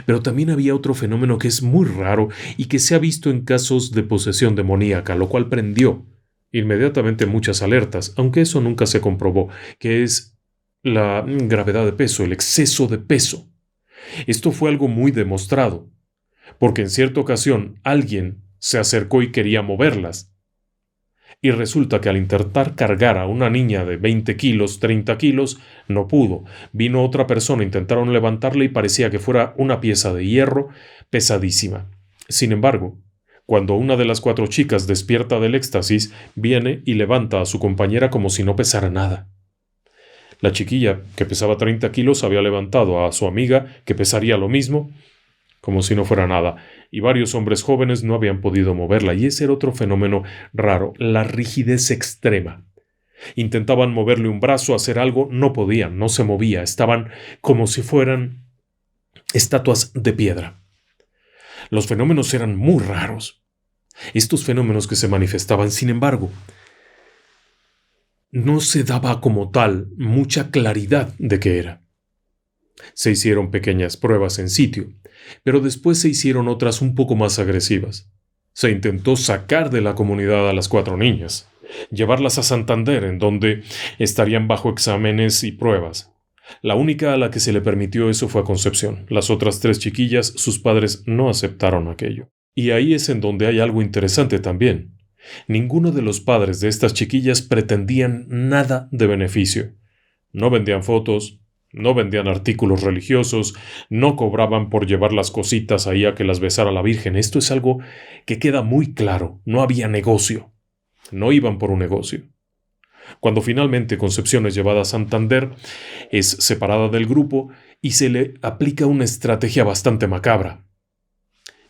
Pero también había otro fenómeno que es muy raro y que se ha visto en casos de posesión demoníaca, lo cual prendió inmediatamente muchas alertas, aunque eso nunca se comprobó, que es la gravedad de peso, el exceso de peso. Esto fue algo muy demostrado, porque en cierta ocasión alguien se acercó y quería moverlas, y resulta que al intentar cargar a una niña de 20 kilos, 30 kilos, no pudo. Vino otra persona, intentaron levantarla y parecía que fuera una pieza de hierro pesadísima. Sin embargo, cuando una de las 4 chicas despierta del éxtasis, viene y levanta a su compañera como si no pesara nada. La chiquilla, que pesaba 30 kilos, había levantado a su amiga, que pesaría lo mismo, como si no fuera nada, y varios hombres jóvenes no habían podido moverla, y ese era otro fenómeno raro, la rigidez extrema. Intentaban moverle un brazo, hacer algo, no podían, no se movía, estaban como si fueran estatuas de piedra. Los fenómenos eran muy raros. Estos fenómenos que se manifestaban, sin embargo, no se daba como tal mucha claridad de qué era. Se hicieron pequeñas pruebas en sitio, pero después se hicieron otras un poco más agresivas. Se intentó sacar de la comunidad a las 4 niñas, llevarlas a Santander, en donde estarían bajo exámenes y pruebas. La única a la que se le permitió eso fue a Concepción. Las otras 3 chiquillas, sus padres no aceptaron aquello. Y ahí es en donde hay algo interesante también. Ninguno de los padres de estas chiquillas pretendían nada de beneficio. No vendían fotos, no vendían artículos religiosos, no cobraban por llevar las cositas ahí a que las besara la Virgen. Esto es algo que queda muy claro. No había negocio. No iban por un negocio. Cuando finalmente Concepción es llevada a Santander, es separada del grupo y se le aplica una estrategia bastante macabra.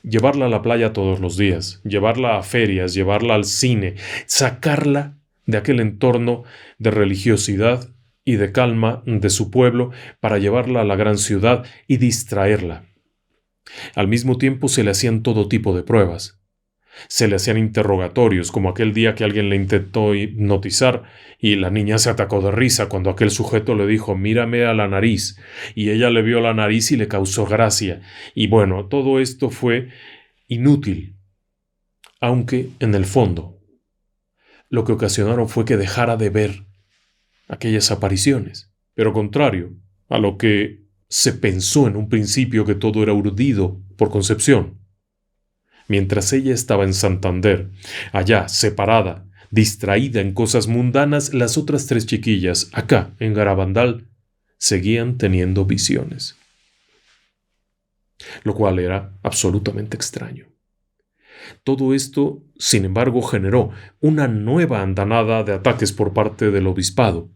Llevarla a la playa todos los días, llevarla a ferias, llevarla al cine, sacarla de aquel entorno de religiosidad y de calma de su pueblo para llevarla a la gran ciudad y distraerla. Al mismo tiempo se le hacían todo tipo de pruebas. Se le hacían interrogatorios, como aquel día que alguien le intentó hipnotizar y la niña se atacó de risa cuando aquel sujeto le dijo «mírame a la nariz», y ella le vio la nariz y le causó gracia. Y bueno, todo esto fue inútil, aunque en el fondo lo que ocasionaron fue que dejara de ver aquellas apariciones. Pero contrario a lo que se pensó en un principio, que todo era urdido por Concepción, mientras ella estaba en Santander, allá, separada, distraída en cosas mundanas, las otras 3 chiquillas, acá, en Garabandal, seguían teniendo visiones. Lo cual era absolutamente extraño. Todo esto, sin embargo, generó una nueva andanada de ataques por parte del obispado,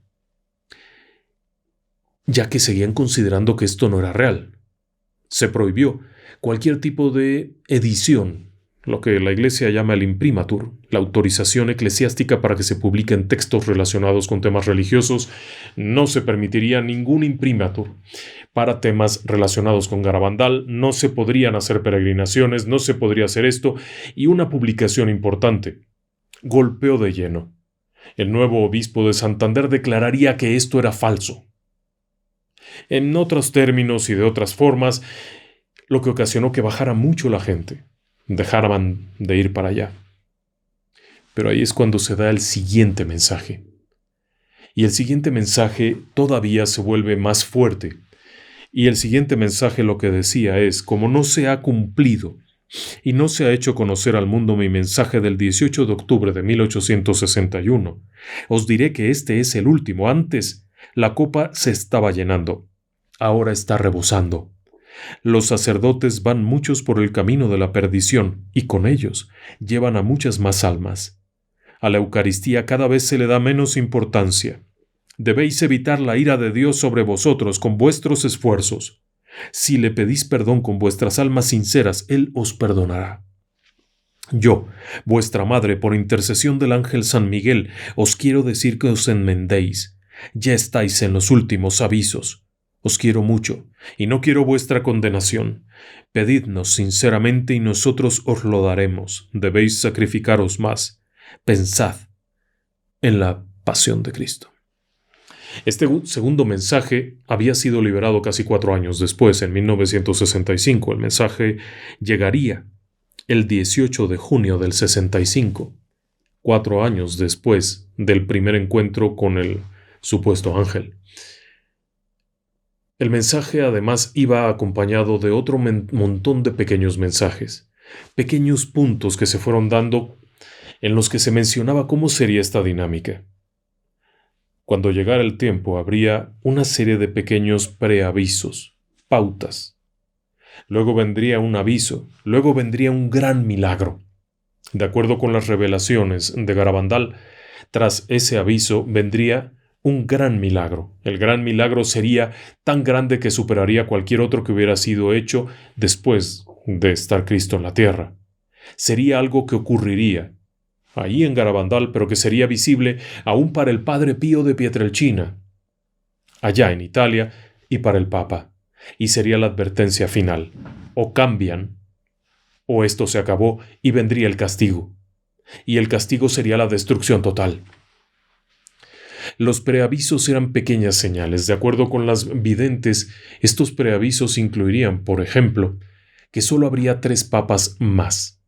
ya que seguían considerando que esto no era real. Se prohibió cualquier tipo de edición, lo que la Iglesia llama el imprimatur, la autorización eclesiástica para que se publiquen textos relacionados con temas religiosos. No se permitiría ningún imprimatur para temas relacionados con Garabandal, no se podrían hacer peregrinaciones, no se podría hacer esto, y una publicación importante golpeó de lleno. El nuevo obispo de Santander declararía que esto era falso. En otros términos y de otras formas, lo que ocasionó que bajara mucho la gente, dejaran de ir para allá. Pero ahí es cuando se da el siguiente mensaje. Y el siguiente mensaje todavía se vuelve más fuerte. Y el siguiente mensaje lo que decía es: como no se ha cumplido y no se ha hecho conocer al mundo mi mensaje del 18 de octubre de 1861, os diré que este es el último. Antes la copa se estaba llenando, ahora está rebosando. Los sacerdotes van muchos por el camino de la perdición y con ellos llevan a muchas más almas. A la Eucaristía cada vez se le da menos importancia. Debéis evitar la ira de Dios sobre vosotros con vuestros esfuerzos. Si le pedís perdón con vuestras almas sinceras, Él os perdonará. Yo, vuestra madre, por intercesión del ángel San Miguel, os quiero decir que os enmendéis. Ya estáis en los últimos avisos. Os quiero mucho, y no quiero vuestra condenación. Pedidnos sinceramente y nosotros os lo daremos. Debéis sacrificaros más. Pensad en la pasión de Cristo. Este segundo mensaje había sido liberado casi 4 años después, en 1965. El mensaje llegaría el 18 de junio del 65, 4 años después del primer encuentro con el supuesto ángel. El mensaje además iba acompañado de otro montón de pequeños mensajes, pequeños puntos que se fueron dando en los que se mencionaba cómo sería esta dinámica. Cuando llegara el tiempo habría una serie de pequeños preavisos, pautas. Luego vendría un aviso, luego vendría un gran milagro. De acuerdo con las revelaciones de Garabandal, tras ese aviso vendría un gran milagro. El gran milagro sería tan grande que superaría cualquier otro que hubiera sido hecho después de estar Cristo en la tierra. Sería algo que ocurriría ahí en Garabandal, pero que sería visible aún para el Padre Pío de Pietrelcina, allá en Italia, y para el Papa. Y sería la advertencia final. O cambian, o esto se acabó y vendría el castigo. Y el castigo sería la destrucción total. Los preavisos eran pequeñas señales. De acuerdo con las videntes, estos preavisos incluirían, por ejemplo, que solo habría 3 papas más.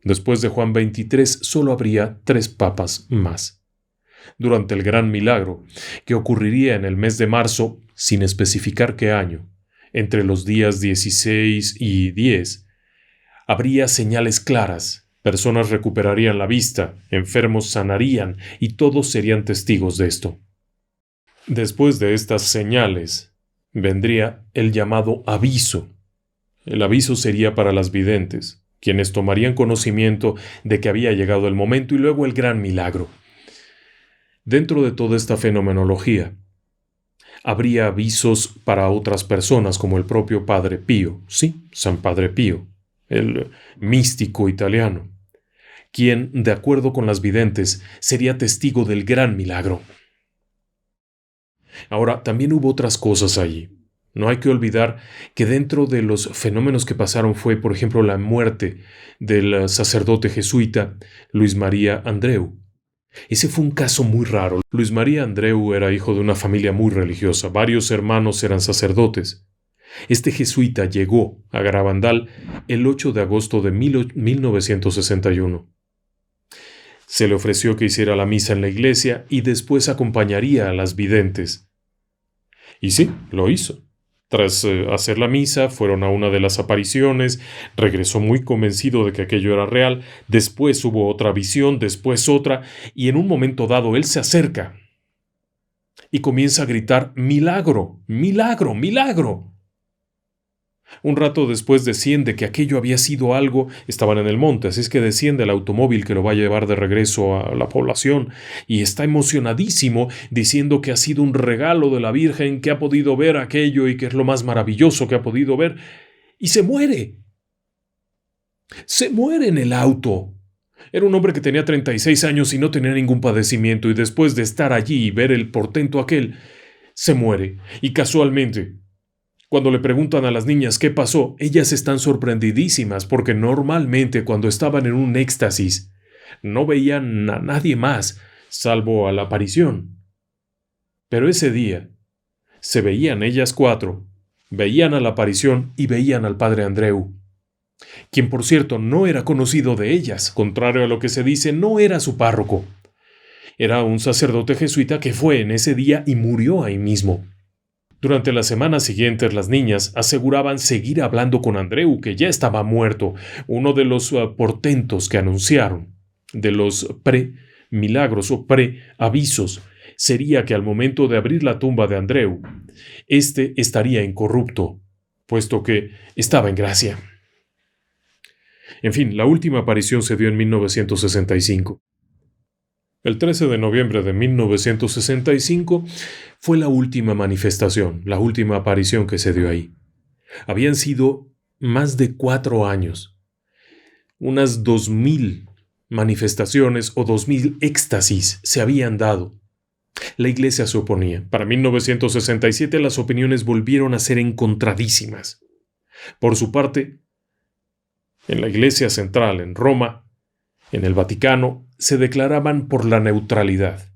Después de Juan 23, solo habría 3 papas más. Durante el gran milagro, que ocurriría en el mes de marzo, sin especificar qué año, entre los días 16 y 10, habría señales claras. Personas recuperarían la vista, enfermos sanarían, y todos serían testigos de esto. Después de estas señales, vendría el llamado aviso. El aviso sería para las videntes, quienes tomarían conocimiento de que había llegado el momento, y luego el gran milagro. Dentro de toda esta fenomenología, habría avisos para otras personas, como el propio Padre Pío, sí, San Padre Pío, el místico italiano, quien, de acuerdo con las videntes, sería testigo del gran milagro. Ahora, también hubo otras cosas allí. No hay que olvidar que dentro de los fenómenos que pasaron fue, por ejemplo, la muerte del sacerdote jesuita Luis María Andreu. Ese fue un caso muy raro. Luis María Andreu era hijo de una familia muy religiosa. Varios hermanos eran sacerdotes. Este jesuita llegó a Garabandal el 8 de agosto de 1961. Se le ofreció que hiciera la misa en la iglesia y después acompañaría a las videntes. Y sí, lo hizo. Tras hacer la misa, fueron a una de las apariciones, regresó muy convencido de que aquello era real, después hubo otra visión, después otra, y en un momento dado él se acerca y comienza a gritar: ¡milagro! ¡Milagro! ¡Milagro! Un rato después desciende que aquello había sido algo, estaban en el monte, así es que desciende el automóvil que lo va a llevar de regreso a la población y está emocionadísimo diciendo que ha sido un regalo de la Virgen, que ha podido ver aquello y que es lo más maravilloso que ha podido ver, y se muere. Se muere en el auto. Era un hombre que tenía 36 años y no tenía ningún padecimiento, y después de estar allí y ver el portento aquel, se muere. Y casualmente, cuando le preguntan a las niñas qué pasó, ellas están sorprendidísimas porque normalmente cuando estaban en un éxtasis no veían a nadie más salvo a la aparición. Pero ese día se veían ellas 4, veían a la aparición y veían al Padre Andreu, quien por cierto no era conocido de ellas, contrario a lo que se dice, no era su párroco. Era un sacerdote jesuita que fue en ese día y murió ahí mismo. Durante las semanas siguientes, las niñas aseguraban seguir hablando con Andreu, que ya estaba muerto. Uno de los portentos que anunciaron, de los pre-milagros o pre-avisos, sería que al momento de abrir la tumba de Andreu, éste estaría incorrupto, puesto que estaba en gracia. En fin, la última aparición se dio en 1965. El 13 de noviembre de 1965 fue la última manifestación, la última aparición que se dio ahí. Habían sido más de 4 años. Unas 2000 manifestaciones o 2000 éxtasis se habían dado. La iglesia se oponía. Para 1967 las opiniones volvieron a ser encontradísimas. Por su parte, en la iglesia central en Roma, en el Vaticano, se declaraban por la neutralidad.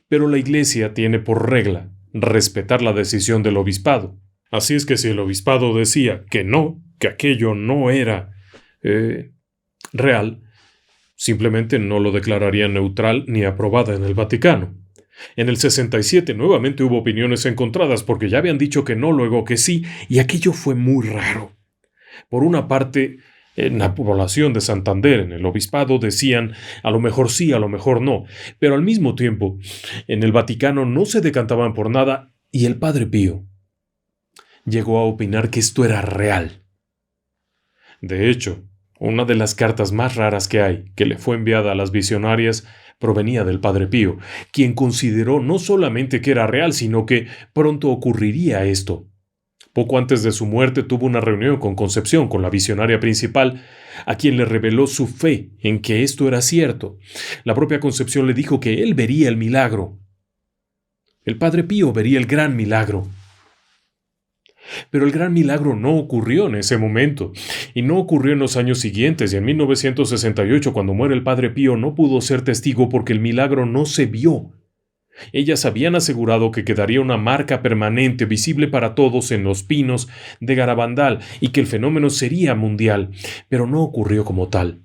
Pero la Iglesia tiene por regla respetar la decisión del obispado. Así es que si el obispado decía que no, que aquello no era real, simplemente no lo declararía neutral ni aprobada en el Vaticano. En el 67 nuevamente hubo opiniones encontradas porque ya habían dicho que no, luego que sí, y aquello fue muy raro. Por una parte, en la población de Santander, en el obispado, decían a lo mejor sí, a lo mejor no, pero al mismo tiempo, en el Vaticano no se decantaban por nada y el Padre Pío llegó a opinar que esto era real. De hecho, una de las cartas más raras que hay, que le fue enviada a las visionarias, provenía del Padre Pío, quien consideró no solamente que era real, sino que pronto ocurriría esto. Poco antes de su muerte tuvo una reunión con Concepción, con la visionaria principal, a quien le reveló su fe en que esto era cierto. La propia Concepción le dijo que él vería el milagro. El Padre Pío vería el gran milagro. Pero el gran milagro no ocurrió en ese momento, y no ocurrió en los años siguientes, y en 1968, cuando muere el Padre Pío, no pudo ser testigo porque el milagro no se vio. Ellas habían asegurado que quedaría una marca permanente visible para todos en los pinos de Garabandal y que el fenómeno sería mundial, pero no ocurrió como tal.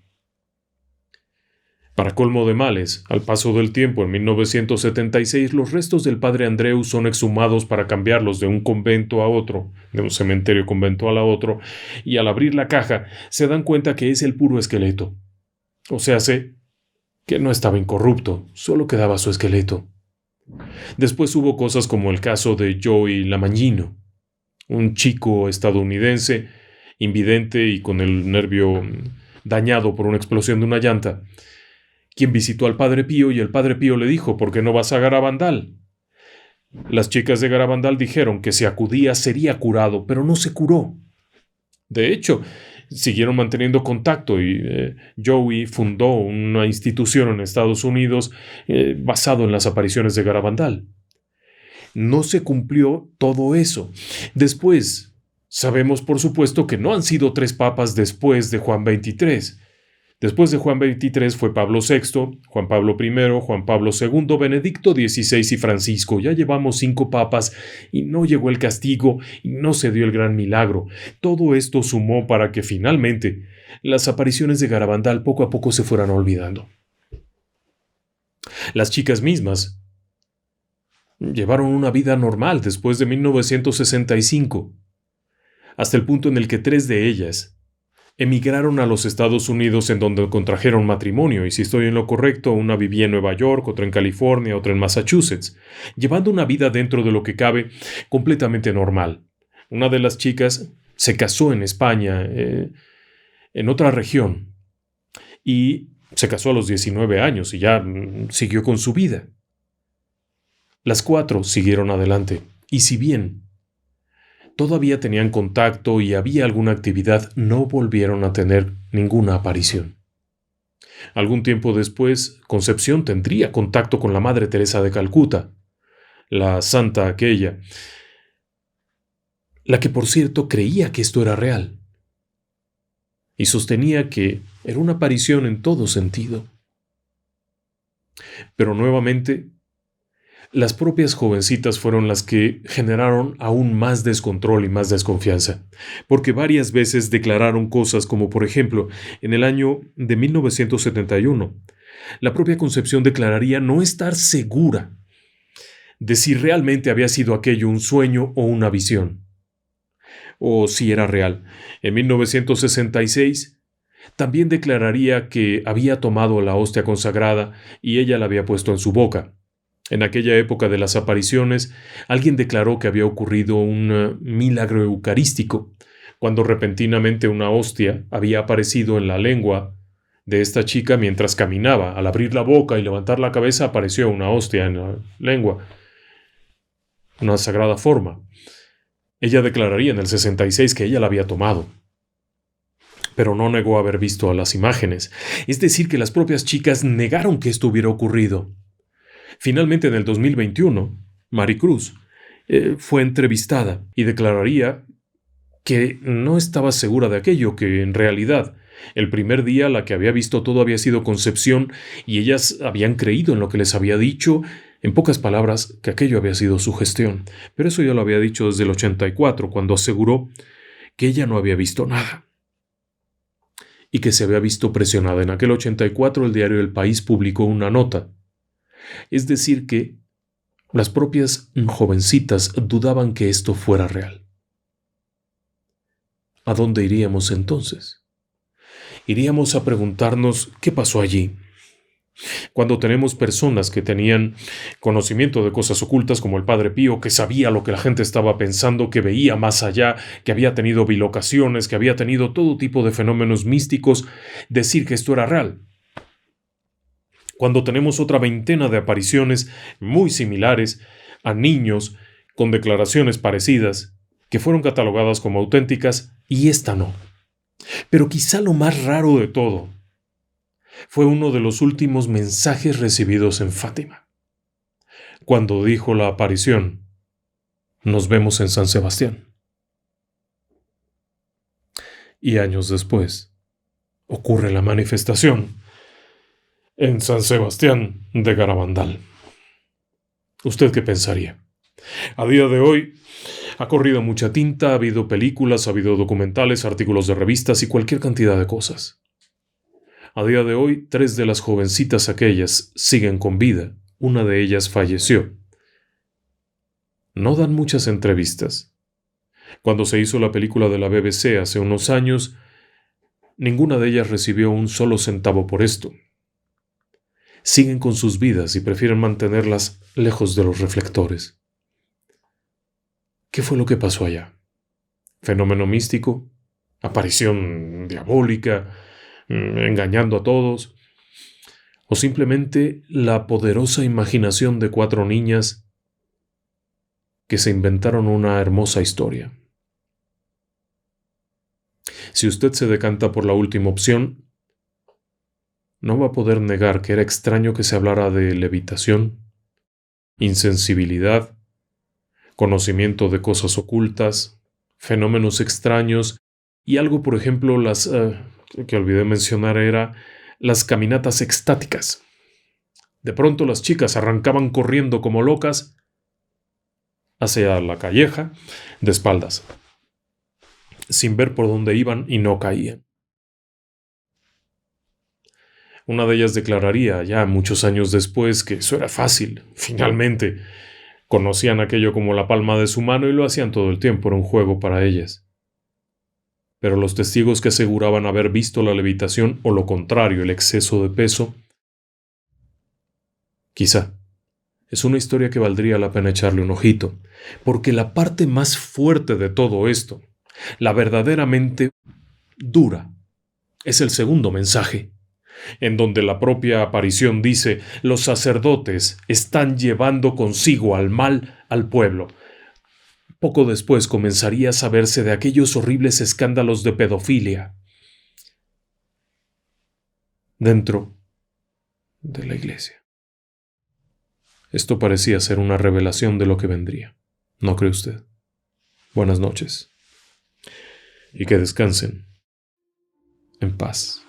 Para colmo de males, al paso del tiempo, en 1976, los restos del padre Andreu son exhumados para cambiarlos de un convento a otro, de un cementerio conventual a otro, y al abrir la caja se dan cuenta que es el puro esqueleto. O sea, que no estaba incorrupto, solo quedaba su esqueleto. Después hubo cosas como el caso de Joey Lamagnino, un chico estadounidense, invidente y con el nervio dañado por una explosión de una llanta, quien visitó al Padre Pío y el Padre Pío le dijo: ¿por qué no vas a Garabandal? Las chicas de Garabandal dijeron que si acudía sería curado, pero no se curó. De hecho, siguieron manteniendo contacto y Joey fundó una institución en Estados Unidos basado en las apariciones de Garabandal. No se cumplió todo eso. Después, sabemos por supuesto que no han sido 3 papas después de Juan XXIII. Después de Juan XXIII fue Pablo VI, Juan Pablo I, Juan Pablo II, Benedicto XVI y Francisco. Ya llevamos 5 papas y no llegó el castigo y no se dio el gran milagro. Todo esto sumó para que finalmente las apariciones de Garabandal poco a poco se fueran olvidando. Las chicas mismas llevaron una vida normal después de 1965, hasta el punto en el que 3 de ellas emigraron a los Estados Unidos, en donde contrajeron matrimonio, y si estoy en lo correcto, una vivía en Nueva York, otra en California, otra en Massachusetts, llevando una vida dentro de lo que cabe completamente normal. Una de las chicas se casó en España, en otra región, y se casó a los 19 años y ya siguió con su vida. Las 4 siguieron adelante, y si bien todavía tenían contacto y había alguna actividad, no volvieron a tener ninguna aparición. Algún tiempo después, Concepción tendría contacto con la Madre Teresa de Calcuta, la santa aquella, la que por cierto creía que esto era real, y sostenía que era una aparición en todo sentido. Pero nuevamente, las propias jovencitas fueron las que generaron aún más descontrol y más desconfianza, porque varias veces declararon cosas como, por ejemplo, en el año de 1971, la propia Concepción declararía no estar segura de si realmente había sido aquello un sueño o una visión, o si era real. En 1966, también declararía que había tomado la hostia consagrada y ella la había puesto en su boca. En aquella época de las apariciones, alguien declaró que había ocurrido un milagro eucarístico, cuando repentinamente una hostia había aparecido en la lengua de esta chica mientras caminaba. Al abrir la boca y levantar la cabeza apareció una hostia en la lengua, una sagrada forma. Ella declararía en el 66 que ella la había tomado, pero no negó haber visto a las imágenes. Es decir, que las propias chicas negaron que esto hubiera ocurrido. Finalmente, en el 2021, Maricruz fue entrevistada y declararía que no estaba segura de aquello, que en realidad el primer día la que había visto todo había sido Concepción y ellas habían creído en lo que les había dicho, en pocas palabras, que aquello había sido sugestión. Pero eso ya lo había dicho desde el 84, cuando aseguró que ella no había visto nada y que se había visto presionada. En aquel 84 el diario El País publicó una nota. Es decir, que las propias jovencitas dudaban que esto fuera real. ¿A dónde iríamos entonces? Iríamos a preguntarnos qué pasó allí. Cuando tenemos personas que tenían conocimiento de cosas ocultas, como el Padre Pío, que sabía lo que la gente estaba pensando, que veía más allá, que había tenido bilocaciones, que había tenido todo tipo de fenómenos místicos, decir que esto era real. Cuando tenemos otra veintena de apariciones muy similares a niños con declaraciones parecidas, que fueron catalogadas como auténticas y esta no. Pero quizá lo más raro de todo fue uno de los últimos mensajes recibidos en Fátima, cuando dijo la aparición: nos vemos en San Sebastián. Y años después ocurre la manifestación en San Sebastián de Garabandal. ¿Usted qué pensaría? A día de hoy ha corrido mucha tinta, ha habido películas, ha habido documentales, artículos de revistas y cualquier cantidad de cosas. A día de hoy, 3 de las jovencitas aquellas siguen con vida. Una de ellas falleció. No dan muchas entrevistas. Cuando se hizo la película de la BBC hace unos años, ninguna de ellas recibió un solo centavo por esto. Siguen con sus vidas y prefieren mantenerlas lejos de los reflectores. ¿Qué fue lo que pasó allá? ¿Fenómeno místico? ¿Aparición diabólica? ¿Engañando a todos? ¿O simplemente la poderosa imaginación de 4 niñas que se inventaron una hermosa historia? Si usted se decanta por la última opción, no va a poder negar que era extraño que se hablara de levitación, insensibilidad, conocimiento de cosas ocultas, fenómenos extraños y algo, por ejemplo, que olvidé mencionar, era las caminatas extáticas. De pronto las chicas arrancaban corriendo como locas hacia la calleja, de espaldas, sin ver por dónde iban y no caían. Una de ellas declararía ya muchos años después que eso era fácil. Finalmente, conocían aquello como la palma de su mano y lo hacían todo el tiempo, era un juego para ellas. Pero los testigos que aseguraban haber visto la levitación o lo contrario, el exceso de peso, quizá es una historia que valdría la pena echarle un ojito, porque la parte más fuerte de todo esto, la verdaderamente dura, es el segundo mensaje, en donde la propia aparición dice: los sacerdotes están llevando consigo al mal al pueblo. Poco después comenzaría a saberse de aquellos horribles escándalos de pedofilia dentro de la iglesia. Esto parecía ser una revelación de lo que vendría, ¿no cree usted? Buenas noches y que descansen en paz.